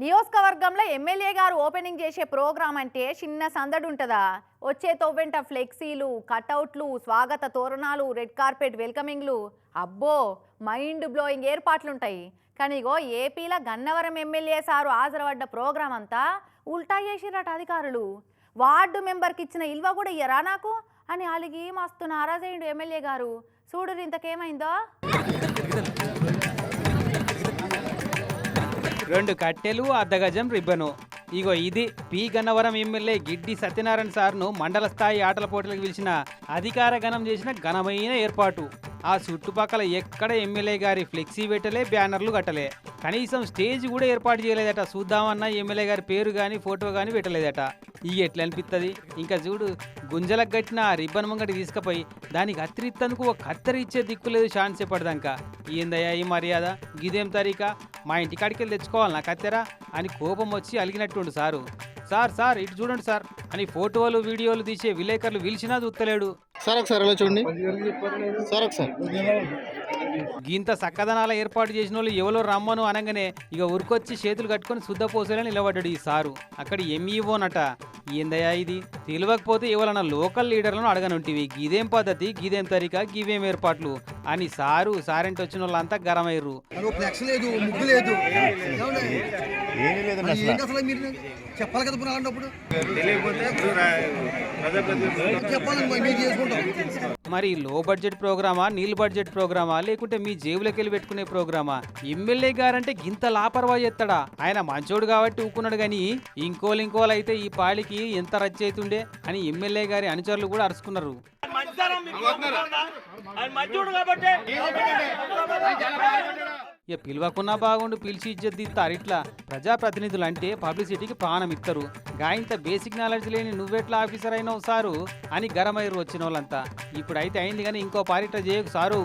నియోజకవర్గంలో ఎమ్మెల్యే గారు ఓపెనింగ్ చేసే ప్రోగ్రాం అంటే చిన్న సందడి ఉంటుందా? వచ్చే తోవెంట ఫ్లెక్సీలు, కటౌట్లు, స్వాగత తోరణాలు, రెడ్ కార్పెట్ వెల్కమింగ్లు, అబ్బో మైండ్ బ్లోయింగ్ ఏర్పాట్లుంటాయి. కానీ ఇగో ఏపీలో గన్నవరం ఎమ్మెల్యే సారు హాజరుపడ్డ ప్రోగ్రాం అంతా ఉల్టా చేసిరట అధికారులు. వార్డు మెంబర్కి ఇచ్చిన ఇల్వ కూడా ఇయ్యరా నాకు అని అలిగి మస్తు నారాజయ్యుడు ఎమ్మెల్యే గారు. చూడు ఇంతకేమైందో. 2 కట్టెలు, అర్ధగజం రిబ్బను. ఇగో ఇది పి గన్నవరం ఎమ్మెల్యే గిడ్డి సత్యనారాయణ సార్ను మండల స్థాయి ఆటల పోటీలకు పిలిచిన అధికార గణం చేసిన ఘనమైన ఏర్పాటు. ఆ చుట్టుపక్కల ఎక్కడ ఎమ్మెల్యే గారి ఫ్లెక్సీ పెట్టలే, బ్యానర్లు కట్టలే, కనీసం స్టేజ్ కూడా ఏర్పాటు చేయలేదట. చూద్దామన్నా ఎమ్మెల్యే గారి పేరు కానీ ఫోటో కానీ పెట్టలేదట. ఇక ఎట్లా అనిపిస్తుంది? ఇంకా చూడు, గుంజలకు కట్టిన ఆ రిబ్బన్ ముంగటి తీసుకుపోయి దానికి కత్తిరిత్తందుకు ఒక కత్తెర ఇచ్చే దిక్కు లేదు. ఛాన్స్ చెప్పడదాక ఏందయ్యా ఈ మర్యాద? గిదేం తరీకా? మా ఇంటికాడికి వెళ్ళి తెచ్చుకోవాలి నా కత్తెర అని కోపం వచ్చి అలిగినట్టుండు సారు. సార్ ఇటు చూడండి సార్ అని ఫోటోలు వీడియోలు తీసే విలేకరులు పిలిచినా చూస్తలేడు. చూడండి సార్. గింత సక్కదనాల ఏర్పాటు చేసిన వాళ్ళు ఎవరో రమ్మను అనగానే ఇక ఉరికొచ్చి చేతులు కట్టుకొని శుద్ధపోసేలా నిలబడ్డాడు ఈ సారు. అక్కడ ఎంఈఓనట. ఏందయ్యా ఇది? తెలియకపోతే ఎవరన్నా లోకల్ లీడర్లను అడగనుంటివి. గిదేం పద్ధతి, గిదేం తరిక, గివేం ఏర్పాట్లు అని సారెంట్ వచ్చిన వాళ్ళంతా గరమయ్యారు. చెప్పాలి కదా పురాన్నప్పుడు. మరి లో బడ్జెట్ ప్రోగ్రామా, నీల్ బడ్జెట్ ప్రోగ్రామా, లేకుంటే మీ జేబులోకి వెళ్ళి పెట్టుకునే ప్రోగ్రామా? ఎమ్మెల్యే గారంటే గింత లాపర్వా చేస్తాడా? ఆయన మంచోడు కాబట్టి ఊకున్నాడు గాని ఇంకోలు అయితే ఈ పాలికి ఎంత రచ్చయితుండే అని ఎమ్మెల్యే గారి అనుచరులు కూడా అరుచుకున్నారు. ఇక పిలవకున్నా బాగుండు, పిలిచి ఇజ్జత్ తీస్తారు. ఇట్లా ప్రజాప్రతినిధులు అంటే పబ్లిసిటీకి ప్రాణం ఇస్తారు. గాయంత బేసిక్ నాలెడ్జ్ లేని నువ్వెట్లా ఆఫీసర్ అయినావు సారు అని గరమైరు వచ్చిన వాళ్ళంతా. ఇప్పుడైతే అయింది కానీ ఇంకో పారిట చేయకు సారు.